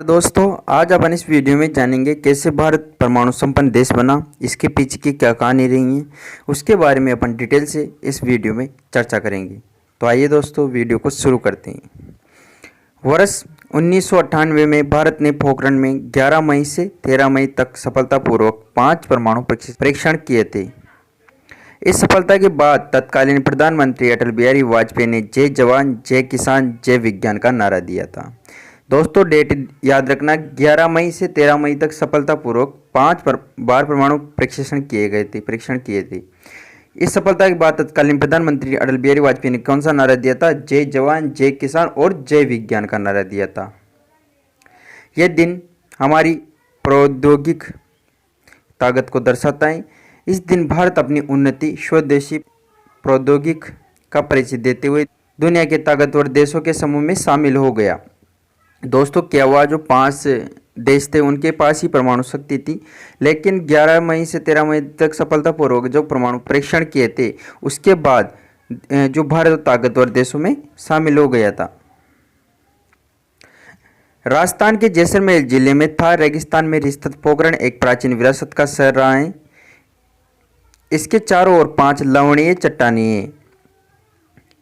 दोस्तों, आज अपन इस वीडियो में जानेंगे कैसे भारत परमाणु संपन्न देश बना, इसके पीछे की क्या कहानी रही है, उसके बारे में अपन डिटेल से इस वीडियो में चर्चा करेंगे। तो आइए दोस्तों, वीडियो को शुरू करते हैं। वर्ष 1998 में भारत ने पोखरण में 11 मई से 13 मई तक सफलतापूर्वक 5 परमाणु परीक्षण किए थे। इस सफलता के बाद तत्कालीन प्रधानमंत्री अटल बिहारी वाजपेयी ने जय जवान जय किसान जय विज्ञान का नारा दिया था। दोस्तों, डेट याद रखना, 11 मई से 13 मई तक सफलतापूर्वक 5 बार परमाणु परीक्षण किए थे। इस सफलता के बाद तत्कालीन प्रधानमंत्री अटल बिहारी वाजपेयी ने कौन सा नारा दिया था? जय जवान जय किसान और जय विज्ञान का नारा दिया था। यह दिन हमारी प्रौद्योगिक ताकत को दर्शाता है। इस दिन भारत अपनी उन्नति स्वदेशी प्रौद्योगिक का परिचय देते हुए दुनिया के ताकतवर देशों के समूह में शामिल हो गया। दोस्तों, क्या हुआ, जो 5 देश थे उनके पास ही परमाणु शक्ति थी, लेकिन 11 मई से 13 मई तक सफलतापूर्वक जो परमाणु परीक्षण किए थे उसके बाद जो भारत ताकतवर देशों में शामिल हो गया था। राजस्थान के जैसलमेर जिले में थार रेगिस्तान में स्थित पोखरण एक प्राचीन विरासत का शहर रहा है। इसके चारों ओर 5 लवणीय चट्टानें हैं।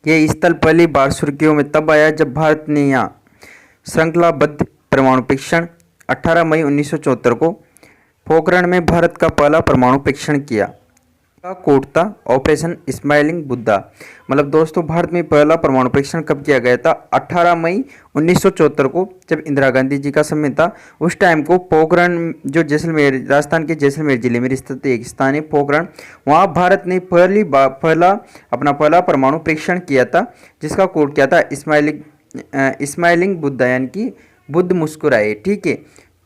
ये स्थल पहली बार सुर्खियों में तब आया जब भारत ने यहाँ श्रृंखलाबद्ध परमाणु परीक्षण 18 मई 1974 को पोखरण में भारत का पहला परमाणु परीक्षण किया। का कोड था ऑपरेशन स्माइलिंग बुद्धा। मतलब दोस्तों, भारत में पहला परमाणु परीक्षण कब किया गया था? 18 मई 1974 को, जब इंदिरा गांधी जी का समय था। उस टाइम को पोखरण, जो जैसलमेर, राजस्थान के जैसलमेर जिले में स्थित एक स्थान है पोखरण, वहाँ भारत ने अपना पहला परमाणु परीक्षण किया था, जिसका कोड क्या था? स्माइलिंग बुद्धा, यानी कि बुद्ध मुस्कुराए। ठीक है,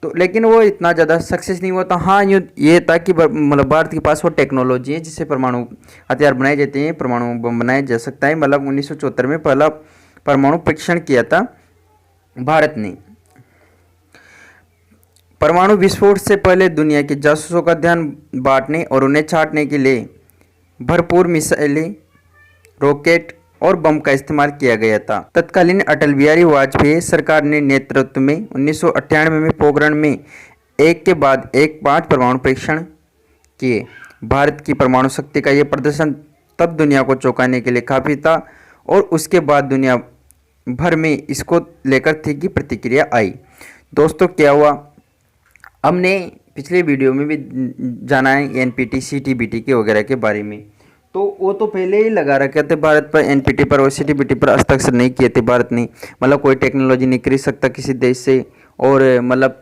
तो लेकिन वो इतना ज़्यादा सक्सेस नहीं हुआ था। हाँ, ये था कि मतलब भारत के पास वो टेक्नोलॉजी है जिससे परमाणु हथियार बनाए जाते हैं, परमाणु बम बनाया जा सकता है। मतलब 1974 में पहला परमाणु परीक्षण किया था भारत ने। परमाणु विस्फोट से पहले दुनिया के जासूसों का ध्यान बांटने और उन्हें छांटने के लिए भरपूर मिसाइलें, रॉकेट और बम का इस्तेमाल किया गया था। तत्कालीन अटल बिहारी वाजपेयी सरकार ने नेतृत्व में 1998 में पोखरण में एक के बाद एक 5 परमाणु परीक्षण किए। भारत की परमाणु शक्ति का यह प्रदर्शन तब दुनिया को चौंकाने के लिए काफ़ी था, और उसके बाद दुनिया भर में इसको लेकर तीखी प्रतिक्रिया आई। दोस्तों, क्या हुआ, हमने पिछले वीडियो में भी जाना है एनपीटी सीटीबीटी के वगैरह के बारे में। तो वो तो पहले ही लगा रखे थे भारत पर, एनपीटी पर और सीटीबीटी पर हस्ताक्षर नहीं किए थे भारत ने। मतलब कोई टेक्नोलॉजी नहीं खरीद सकता किसी देश से, और मतलब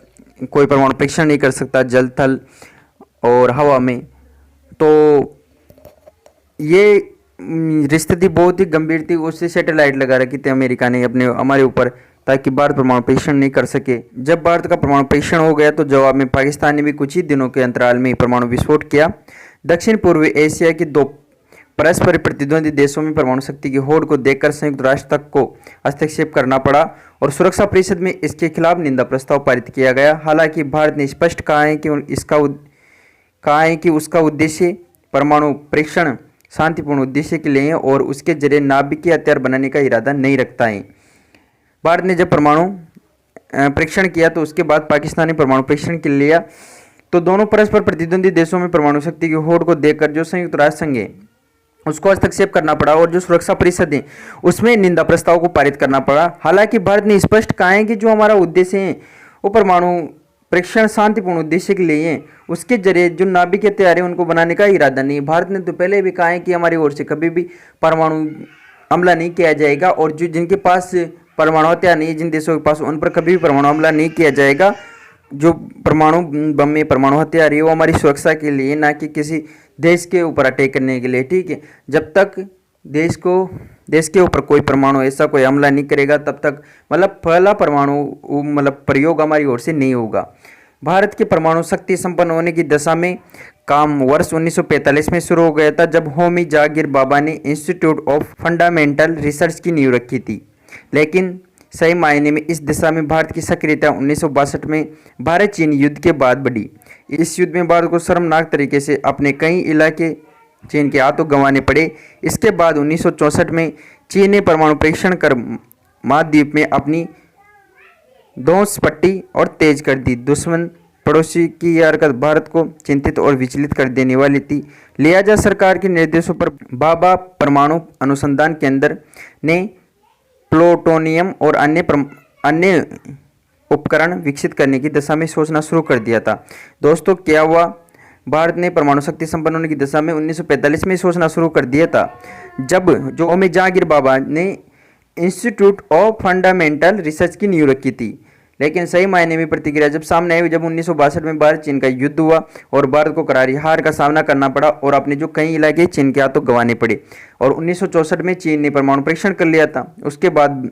कोई परमाणु परीक्षण नहीं कर सकता जल, थल और हवा में। तो ये स्थिति बहुत ही गंभीर थी। उससे सैटेलाइट लगा रखी थी अमेरिका ने हमारे ऊपर, ताकि भारत परमाणु परीक्षण नहीं कर सके। जब भारत का परमाणु परीक्षण हो गया तो जवाब में पाकिस्तान ने भी कुछ ही दिनों के अंतराल में परमाणु विस्फोट किया। दक्षिण पूर्व एशिया के 2 परस्पर प्रतिद्वंदी देशों में परमाणु शक्ति की होड़ को देखकर संयुक्त राष्ट्र तक को हस्तक्षेप करना पड़ा, और सुरक्षा परिषद में इसके खिलाफ निंदा प्रस्ताव पारित किया गया। हालांकि भारत ने स्पष्ट कहा है कि उसका उद्देश्य परमाणु परीक्षण शांतिपूर्ण उद्देश्य के लिए है और उसके जरिए नाभिकीय हथियार बनाने का इरादा नहीं रखता है। भारत ने जब परमाणु परीक्षण किया तो उसके बाद पाकिस्तान ने परमाणु परीक्षण के लिया। तो दोनों परस्पर प्रतिद्वंदी देशों में परमाणु शक्ति की होड़ को देखकर जो संयुक्त राष्ट्र संघ है उसको हस्तक्षेप करना पड़ा, और जो सुरक्षा परिषद है उसमें निंदा प्रस्ताव को पारित करना पड़ा। हालांकि भारत ने स्पष्ट कहा है कि जो हमारा उद्देश्य है वो परमाणु परीक्षण शांतिपूर्ण उद्देश्य के लिए है, उसके जरिए जो नाभिक हथियार है उनको बनाने का इरादा नहीं। भारत ने तो पहले भी कहा है कि हमारी ओर से कभी भी परमाणु हमला नहीं किया जाएगा, और जो जिनके पास परमाणु हथियार नहीं है, जिन देशों के पास, उन पर कभी भी परमाणु हमला नहीं किया जाएगा। जो परमाणु बम में परमाणु हथियार है वो हमारी सुरक्षा के लिए, ना कि किसी देश के ऊपर अटैक करने के लिए। ठीक है, जब तक देश के ऊपर कोई परमाणु ऐसा कोई हमला नहीं करेगा तब तक मतलब पहला परमाणु प्रयोग हमारी ओर से नहीं होगा। भारत के परमाणु शक्ति संपन्न होने की दशा में काम वर्ष 1945 में शुरू हो गया था, जब होमी जहांगीर बाबा ने इंस्टीट्यूट ऑफ फंडामेंटल रिसर्च की नींव रखी थी। लेकिन सही मायने में इस दिशा में भारत की सक्रियता 1962 में भारत चीन युद्ध के बाद बढ़ी। इस युद्ध में भारत को शर्मनाक तरीके से अपने कई इलाके चीन के हाथों गंवाने पड़े। इसके बाद 1964 में चीन ने परमाणु परीक्षण कर महाद्वीप में अपनी धौंस पट्टी और तेज कर दी। दुश्मन पड़ोसी की यह हरकत भारत को चिंतित और विचलित कर देने वाली थी। लिहाजा सरकार के निर्देशों पर भाभा परमाणु अनुसंधान केंद्र ने प्लूटोनियम और अन्य उपकरण विकसित करने की दिशा में सोचना शुरू कर दिया था। दोस्तों, क्या हुआ? भारत ने परमाणु शक्ति संपन्न होने की दिशा में 1945 में सोचना शुरू कर दिया था, जब जो ओमी जहांगीर बाबा ने इंस्टीट्यूट ऑफ फंडामेंटल रिसर्च की नींव रखी थी। लेकिन सही मायने में प्रतिक्रिया जब सामने आई, जब 1962 में भारत चीन का युद्ध हुआ और भारत को करारी हार का सामना करना पड़ा और अपने जो कई इलाके चीन के हाथों गंवाने पड़े। और 1964 में चीन ने परमाणु परीक्षण कर लिया था। उसके बाद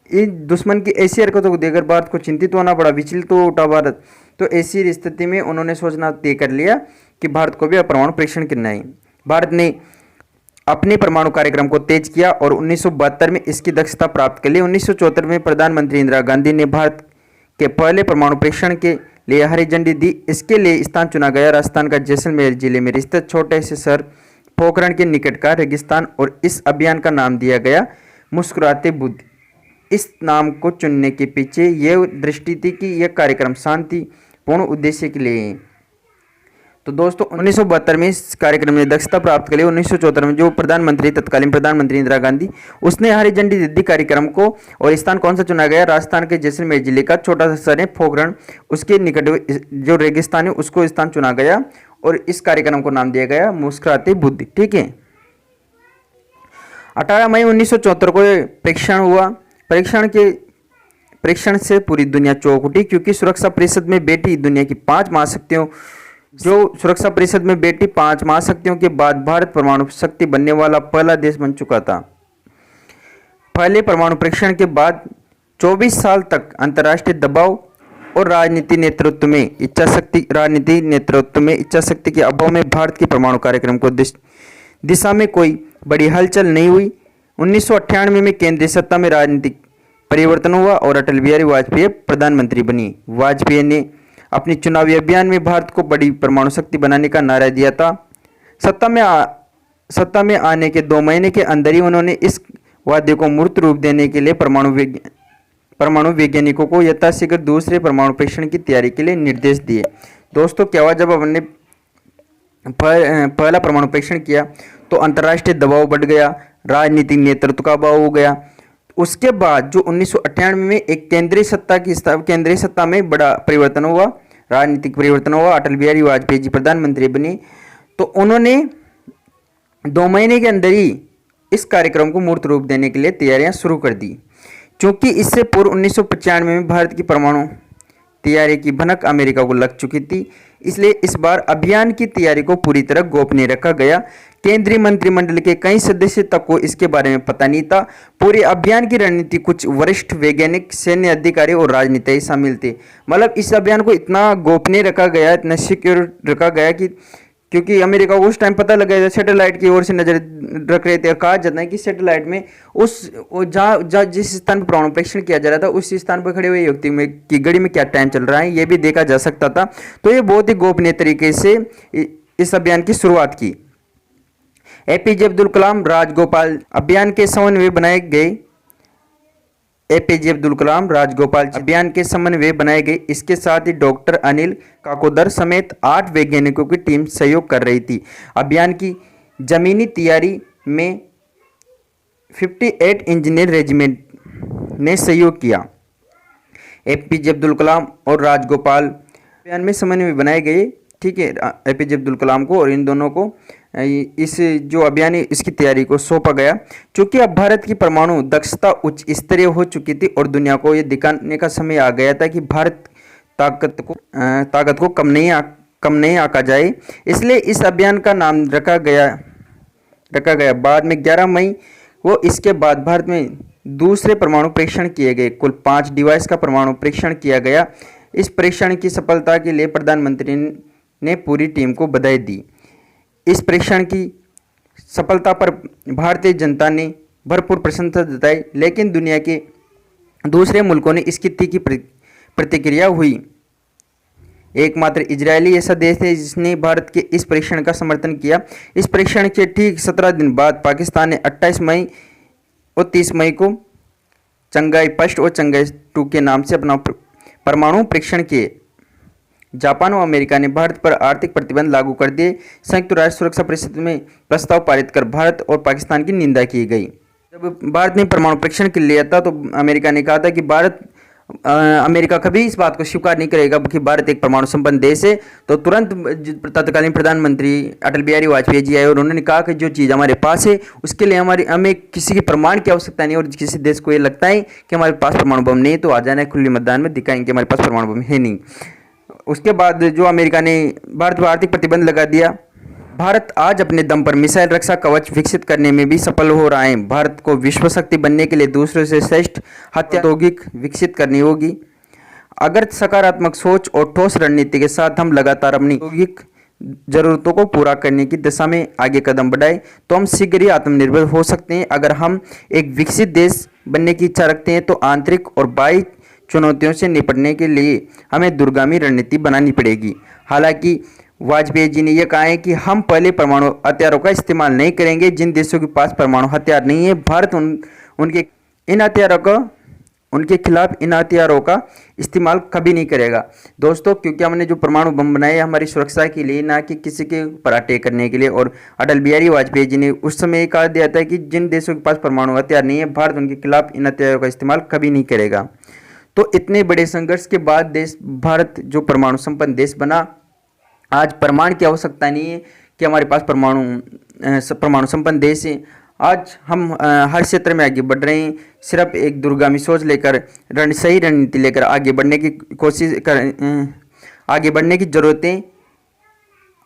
इन दुश्मन की ऐसी हरकतों को देखकर भारत को चिंतित होना पड़ा, विचलित हो उठा भारत। तो ऐसी स्थिति में उन्होंने सोचना तय कर लिया कि भारत को भी परमाणु परीक्षण करना है। भारत ने अपने परमाणु कार्यक्रम को तेज किया और 1972 में इसकी दक्षता प्राप्त कर ली। 1974 में प्रधानमंत्री इंदिरा गांधी ने भारत के पहले परमाणु परीक्षण के लिए हरी झंडी दी। इसके लिए स्थान चुना गया राजस्थान का जैसलमेर जिले में स्थित छोटे से शहर पोखरण के निकट का रेगिस्तान, और इस अभियान का नाम दिया गया मुस्कुराते बुद्ध। इस नाम को चुनने के पीछे यह दृष्टि थी कि यह कार्यक्रम शांतिपूर्ण उद्देश्य के लिए है। तो दोस्तों, 1972 में इस कार्यक्रम ने दक्षता प्राप्त कर ली। 1974 में जो तत्कालीन प्रधानमंत्री इंदिरा गांधी, उसने हरी झंडी दे दी कार्यक्रम को। और स्थान कौन सा चुना गया? राजस्थान के जैसलमेर जिले का छोटा सा शहर है पोखरण, उसके निकट जो रेगिस्तान है उसको स्थान चुना गया और इस कार्यक्रम को नाम दिया गया मुस्कुराते बुद्ध। ठीक है। 18 मई 1974 को परीक्षण हुआ। परीक्षण से पूरी दुनिया चौंक उठी, क्योंकि सुरक्षा परिषद में बैठी दुनिया की 5 महाशक्तियों के बाद भारत परमाणु शक्ति बनने वाला पहला देश बन चुका था। पहले परमाणु परीक्षण के बाद 24 साल तक अंतर्राष्ट्रीय दबाव और राजनीति नेतृत्व में इच्छा शक्ति के अभाव में भारत के परमाणु कार्यक्रम को दिशा में कोई बड़ी हलचल नहीं हुई। 1998 में केंद्रीय सत्ता में राजनीतिक परिवर्तन हुआ और अटल बिहारी वाजपेयी प्रधानमंत्री बनी। वाजपेयी ने अपने चुनावी अभियान में भारत को बड़ी परमाणु शक्ति बनाने का नारा दिया था। सत्ता में आने के 2 महीने के अंदर ही उन्होंने इस वादे को मूर्त रूप देने के लिए परमाणु वैज्ञानिकों को यथाशीघ्र दूसरे परमाणु परीक्षण की तैयारी के लिए निर्देश दिए। दोस्तों, क्या हुआ? जब हमने पहला परमाणु परीक्षण किया तो अंतर्राष्ट्रीय दबाव बढ़ गया, राजनीतिक नेतृत्व का अभाव हो गया। उसके बाद जो 1998 में एक केंद्रीय सत्ता में बड़ा परिवर्तन हुआ, राजनीतिक परिवर्तन हुआ। अटल बिहारी वाजपेयी जी प्रधानमंत्री बने, तो उन्होंने 2 महीने के अंदर ही इस कार्यक्रम को मूर्त रूप देने के लिए तैयारियां शुरू कर दी। क्योंकि इससे पूर्व 1995 में भारत की परमाणु तैयारी की भनक अमेरिका को लग चुकी थी, इसलिए इस बार अभियान की तैयारी को पूरी तरह गोपनीय रखा गया। केंद्रीय मंत्रिमंडल के कई सदस्य तक को इसके बारे में पता नहीं था। पूरे अभियान की रणनीति कुछ वरिष्ठ वैज्ञानिक, सैन्य अधिकारी और राजनीतिक शामिल थे। मतलब इस अभियान को इतना गोपनीय रखा गया, इतना सिक्योर रखा गया कि क्योंकि अमेरिका को उस टाइम पता लग गया था, सैटेलाइट की ओर से नजर रख रहे थे। और कहा जाता है कि सैटेलाइट में जहाँ जिस स्थान पर परमाणु परीक्षण किया जा रहा था उस स्थान पर खड़े हुए व्यक्ति में की घड़ी में क्या टाइम चल रहा है ये भी देखा जा सकता था। तो ये बहुत ही गोपनीय तरीके से इस अभियान की शुरुआत की। एपीजे अब्दुल कलाम राजगोपाल अभियान के समन्वय बनाए गए। एपीजे अब्दुल कलाम राजगोपाल अभियान के समन्वय बनाए गए। इसके साथ ही डॉक्टर अनिल काकोदर समेत 8 वैज्ञानिकों की टीम सहयोग कर रही थी। अभियान की जमीनी तैयारी में 58 इंजीनियर रेजिमेंट ने सहयोग किया। एपीजे अब्दुल कलाम और राजगोपाल अभियान में समन्वय बनाए गए। ठीक है, एपीजे अब्दुल कलाम को और इन दोनों को इस जो अभियान है इसकी तैयारी को सौंपा गया। क्योंकि अब भारत की परमाणु दक्षता उच्च स्तरीय हो चुकी थी और दुनिया को ये दिखाने का समय आ गया था कि भारत ताकत को कम नहीं आंका जाए। इसलिए इस अभियान का नाम रखा गया। बाद में 11 मई को इसके बाद भारत में दूसरे परमाणु परीक्षण किए गए। कुल 5 डिवाइस का परमाणु परीक्षण किया गया। इस परीक्षण की सफलता के लिए प्रधानमंत्री ने पूरी टीम को बधाई दी। इस परीक्षण की सफलता पर भारतीय जनता ने भरपूर प्रशंसा जताई, लेकिन दुनिया के दूसरे मुल्कों ने इसकी तीखी प्रतिक्रिया हुई। एकमात्र इजरायली ऐसा देश है जिसने भारत के इस परीक्षण का समर्थन किया। इस परीक्षण के ठीक 17 दिन बाद पाकिस्तान ने 28 मई और 30 मई को चंगाई 1 और चंगाई 2 के नाम से अपना परमाणु परीक्षण किए। जापान व अमेरिका ने भारत पर आर्थिक प्रतिबंध लागू कर दिए। संयुक्त राष्ट्र सुरक्षा परिषद में प्रस्ताव पारित कर भारत और पाकिस्तान की निंदा की गई। जब भारत ने परमाणु परीक्षण के लिए लिया था तो अमेरिका ने कहा था कि अमेरिका कभी इस बात को स्वीकार नहीं करेगा कि भारत एक परमाणु संपन्न देश है। तो तुरंत तत्कालीन प्रधानमंत्री अटल बिहारी वाजपेयी जी आए और उन्होंने कहा कि जो चीज़ हमारे पास है उसके लिए हमें किसी के प्रमाण की आवश्यकता नहीं, और किसी देश को ये लगता है कि हमारे पास परमाणु बम नहीं है तो आ जाना खुले मैदान में दिखाएंगे हमारे पास परमाणु बम है नहीं। उसके बाद जो अमेरिका ने भारत पर आर्थिक प्रतिबंध लगा दिया। भारत आज अपने दम पर मिसाइल रक्षा कवच विकसित करने में भी सफल हो रहा है। भारत को विश्व शक्ति बनने के लिए दूसरों से श्रेष्ठ हथियार औद्योगिक विकसित करनी होगी। अगर सकारात्मक सोच और ठोस रणनीति के साथ हम लगातार अपनी औद्योगिक जरूरतों को पूरा करने की दिशा में आगे कदम बढ़ाएं तो हम शीघ्र ही आत्मनिर्भर हो सकते हैं। अगर हम एक विकसित देश बनने की इच्छा रखते हैं तो आंतरिक और बाह्य चुनौतियों से निपटने के लिए हमें दूरगामी रणनीति बनानी पड़ेगी। हालांकि वाजपेयी जी ने यह कहा है कि हम पहले परमाणु हथियारों का इस्तेमाल नहीं करेंगे जिन देशों के पास परमाणु हथियार नहीं है। भारत उनके खिलाफ इन हथियारों का इस्तेमाल कभी नहीं करेगा। दोस्तों, क्योंकि हमने जो परमाणु बम बनाए हमारी सुरक्षा के लिए, ना कि किसी के ऊपर अटैक करने के लिए। और अटल बिहारी वाजपेयी जी ने उस समय कहा दिया था कि जिन देशों के पास परमाणु हथियार नहीं है भारत उनके खिलाफ इन हथियारों का इस्तेमाल कभी नहीं करेगा। तो इतने बड़े संघर्ष के बाद भारत जो परमाणु संपन्न देश बना, आज प्रमाण की आवश्यकता नहीं है कि हमारे पास परमाणु संपन्न देश है। आज हम हर क्षेत्र में आगे बढ़ रहे हैं। सिर्फ एक दूरगामी सोच लेकर सही रणनीति लेकर आगे बढ़ने की कोशिश कर आगे बढ़ने की ज़रूरत है।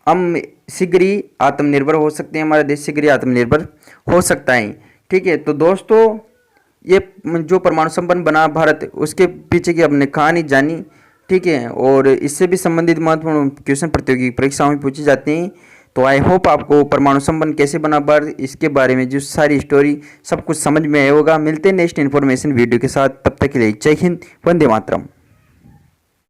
हम शीघ्र ही आत्मनिर्भर हो सकते हैं, हमारा देश शीघ्र ही आत्मनिर्भर हो सकता है। ठीक है, तो दोस्तों ये जो परमाणु संपन्न बना भारत, उसके पीछे की हमने कहानी जानी। ठीक है, और इससे भी संबंधित महत्वपूर्ण क्वेश्चन प्रतियोगी परीक्षाओं में पूछे जाते हैं। तो आई होप आपको परमाणु संपन्न कैसे बना भारत, इसके बारे में जो सारी स्टोरी सब कुछ समझ में आया होगा। मिलते हैं नेक्स्ट इन्फॉर्मेशन वीडियो के साथ, तब तक के लिए जय हिंद, वंदे मातरम।